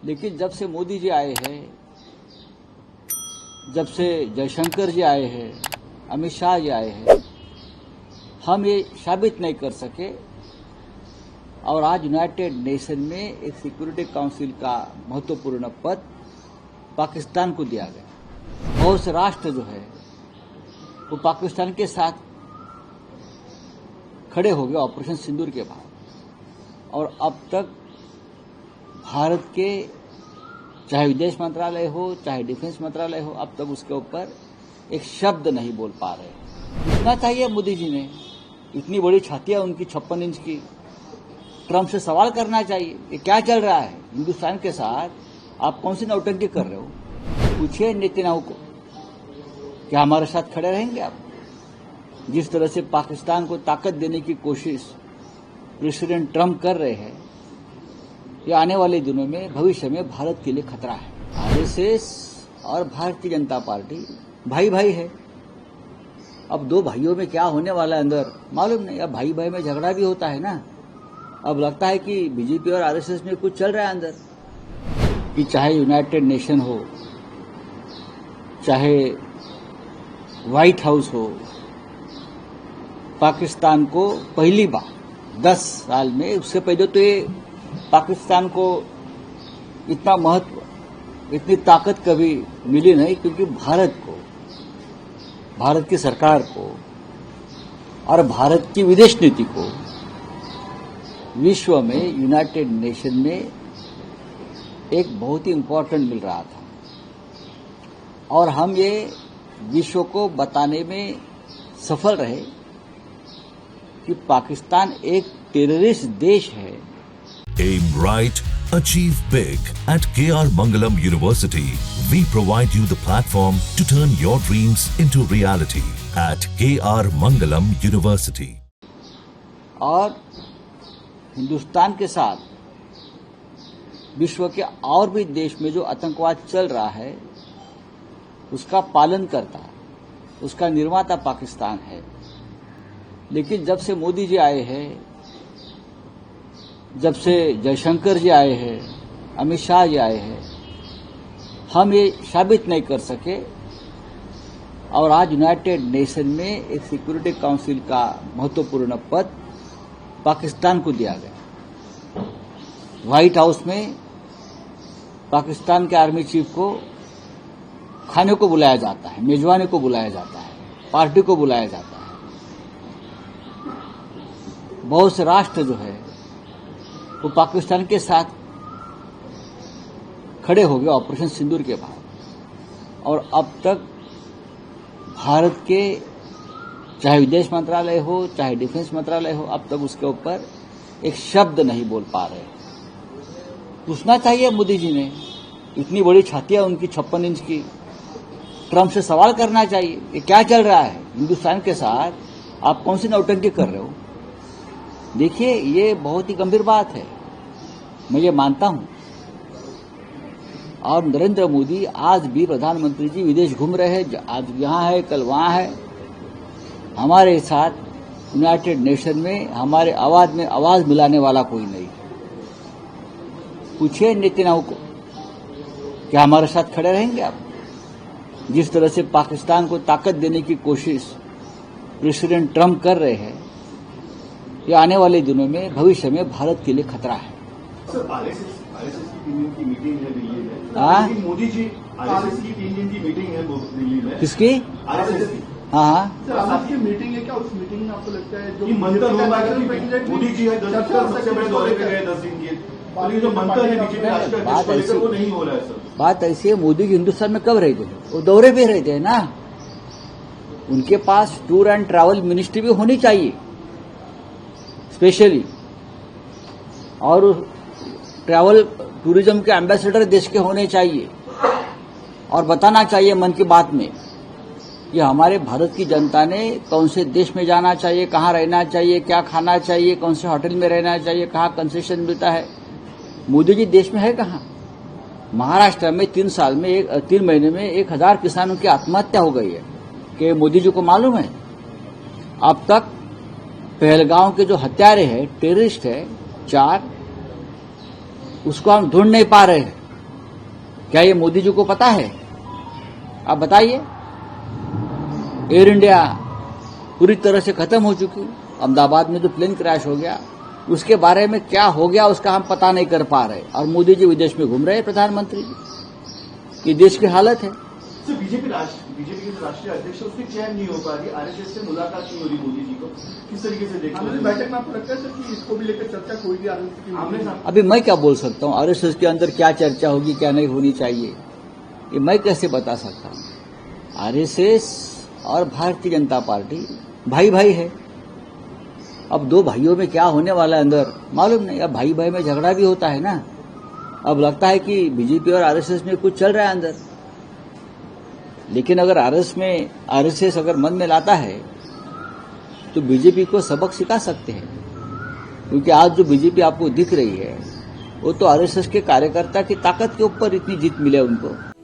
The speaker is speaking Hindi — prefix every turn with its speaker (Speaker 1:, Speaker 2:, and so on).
Speaker 1: लेकिन जब से मोदी जी आए हैं, जब से जयशंकर जी आए हैं, अमित शाह जी आए हैं, हम ये साबित नहीं कर सके और आज यूनाइटेड नेशन में एक सिक्योरिटी काउंसिल का महत्वपूर्ण पद पाकिस्तान को दिया गया। बहुत से राष्ट्र जो है वो पाकिस्तान के साथ खड़े हो गए ऑपरेशन सिंदूर के बाद, और अब तक भारत के चाहे विदेश मंत्रालय हो चाहे डिफेंस मंत्रालय हो, अब तक उसके ऊपर एक शब्द नहीं बोल पा रहे। इतना चाहिए मोदी जी ने, इतनी बड़ी छातियां उनकी 56 इंच की। ट्रंप से सवाल करना चाहिए कि क्या चल रहा है हिंदुस्तान के साथ, आप कौन सी नौटंकी कर रहे हो। पूछिए नेतन्याहू को, क्या हमारे साथ खड़े रहेंगे आप? जिस तरह से पाकिस्तान को ताकत देने की कोशिश प्रेसिडेंट ट्रंप कर रहे हैं, ये आने वाले दिनों में भविष्य में भारत के लिए खतरा है। आरएसएस और भारतीय जनता पार्टी भाई भाई है। अब दो भाइयों में क्या होने वाला है अंदर मालूम नहीं। अब भाई भाई में झगड़ा भी होता है ना। अब लगता है कि बीजेपी और आरएसएस में कुछ चल रहा है अंदर, कि चाहे यूनाइटेड नेशन हो, चाहे व्हाइट हाउस हो, पाकिस्तान को पहली बार 10 साल में, उससे पहले तो ये पाकिस्तान को इतना महत्व, इतनी ताकत कभी मिली नहीं, क्योंकि भारत को, भारत की सरकार को और भारत की विदेश नीति को विश्व में यूनाइटेड नेशन में एक बहुत ही इम्पोर्टेंट मिल रहा था। और हम ये विश्व को बताने में सफल रहे कि पाकिस्तान एक टेररिस्ट देश है।
Speaker 2: Aim right, achieve big. At KR Mangalam University, we provide you the platform to turn your dreams into reality. At KR Mangalam University.
Speaker 1: और हिंदुस्तान के साथ विश्व के और भी देश में जो आतंकवाद चल रहा है, उसका पालन करता, उसका निर्माता पाकिस्तान है। लेकिन जब से मोदी जी आए हैं, जब से जयशंकर जी आए हैं, अमित शाह जी आए हैं, हम ये साबित नहीं कर सके और आज यूनाइटेड नेशन में एक सिक्योरिटी काउंसिल का महत्वपूर्ण पद पाकिस्तान को दिया गया। व्हाइट हाउस में पाकिस्तान के आर्मी चीफ को खाने को बुलाया जाता है, मेजबानी को बुलाया जाता है, पार्टी को बुलाया जाता है। बहुत से राष्ट्र जो है वो पाकिस्तान के साथ खड़े हो गए ऑपरेशन सिंदूर के बाद, और अब तक भारत के चाहे विदेश मंत्रालय हो चाहे डिफेंस मंत्रालय हो, अब तक उसके ऊपर एक शब्द नहीं बोल पा रहे। पूछना चाहिए मोदी जी ने, इतनी बड़ी छातियां उनकी 56 इंच की। ट्रंप से सवाल करना चाहिए कि क्या चल रहा है हिंदुस्तान के साथ, आप कौन सी नौटंकी कर रहे हो। देखिए, ये बहुत ही गंभीर बात है, मैं ये मानता हूं। और नरेंद्र मोदी आज भी प्रधानमंत्री जी विदेश घूम रहे हैं, आज यहां है कल वहां है। हमारे साथ यूनाइटेड नेशन में हमारे आवाज में आवाज मिलाने वाला कोई नहीं। पूछिए नेतन्याहू को, क्या हमारे साथ खड़े रहेंगे आप? जिस तरह से पाकिस्तान को ताकत देने की कोशिश प्रेसिडेंट ट्रंप कर रहे हैं, ये आने वाले दिनों में भविष्य में भारत के लिए खतरा है।
Speaker 3: सर, आरएसएस की मीटिंग है दिल्ली में।
Speaker 1: हाँ,
Speaker 3: मोदी जी आरएसएस की 3 दिन की मीटिंग है दिल्ली में।
Speaker 1: किसकी?
Speaker 3: आरएसएस की।
Speaker 1: हाँ,
Speaker 4: सर, आपकी मीटिंग है क्या? उस मीटिंग में आपको लगता है जो
Speaker 3: मंथन हो रहा है, मोदी जी है 10 सबसे बड़े दौरे पे गए 10 दिन के, और ये जो मंथन है बीजेपी राष्ट्रीय अध्यक्ष को लेकर, वो नहीं हो रहा है सर।
Speaker 1: बात ऐसी है, मोदी जी हिंदुस्तान में कब रहते थे? वो दौरे पे रहते हैं ना। उनके पास टूर एंड ट्रैवल मिनिस्ट्री भी होनी चाहिए स्पेशली, और ट्रैवल टूरिज्म के एम्बेसडर देश के होने चाहिए, और बताना चाहिए मन की बात में कि हमारे भारत की जनता ने कौन से देश में जाना चाहिए, कहाँ रहना चाहिए, क्या खाना चाहिए, कौन से होटल में रहना चाहिए, कहाँ कंसेशन मिलता है। मोदी जी देश में है कहाँ? महाराष्ट्र में 3 महीने में 1000 किसानों की आत्महत्या हो गई है। कि मोदी जी को मालूम है? अब तक पहलगांव के जो हत्यारे हैं, टेररिस्ट है 4, उसको हम ढूंढ नहीं पा रहे हैं। क्या ये मोदी जी को पता है? आप बताइए। एयर इंडिया पूरी तरह से खत्म हो चुकी, अहमदाबाद में तो प्लेन क्रैश हो गया, उसके बारे में क्या हो गया उसका हम पता नहीं कर पा रहे, और मोदी जी विदेश में घूम रहे हैं, प्रधानमंत्री जी। ये देश की हालत है।
Speaker 3: सर, बीजेपी के राष्ट्रीय अध्यक्ष उसकी चयन नहीं हो पा रही, आरएसएस से मुलाकात नहीं हो रही मोदी जी को, किस तरीके से देखते हैं?
Speaker 4: बैठक में आपको लगता है सर कि इसको भी लेकर चर्चा होगी आरएसएस की?
Speaker 3: आमने सामने
Speaker 1: अभी मैं क्या बोल सकता हूँ आरएसएस के अंदर क्या चर्चा होगी क्या नहीं होनी चाहिए, ये मैं कैसे बता सकता हूँ? आरएसएस और भारतीय जनता पार्टी भाई भाई है। अब दो भाइयों में क्या होने वाला है अंदर मालूम नहीं। अब भाई भाई में झगड़ा भी होता है ना। अब लगता है कि बीजेपी और आरएसएस में कुछ चल रहा है अंदर, लेकिन अगर आरएसएस अगर मन में लाता है तो बीजेपी को सबक सिखा सकते हैं, क्योंकि आज जो बीजेपी आपको दिख रही है वो तो आरएसएस के कार्यकर्ता की ताकत के ऊपर इतनी जीत मिले उनको।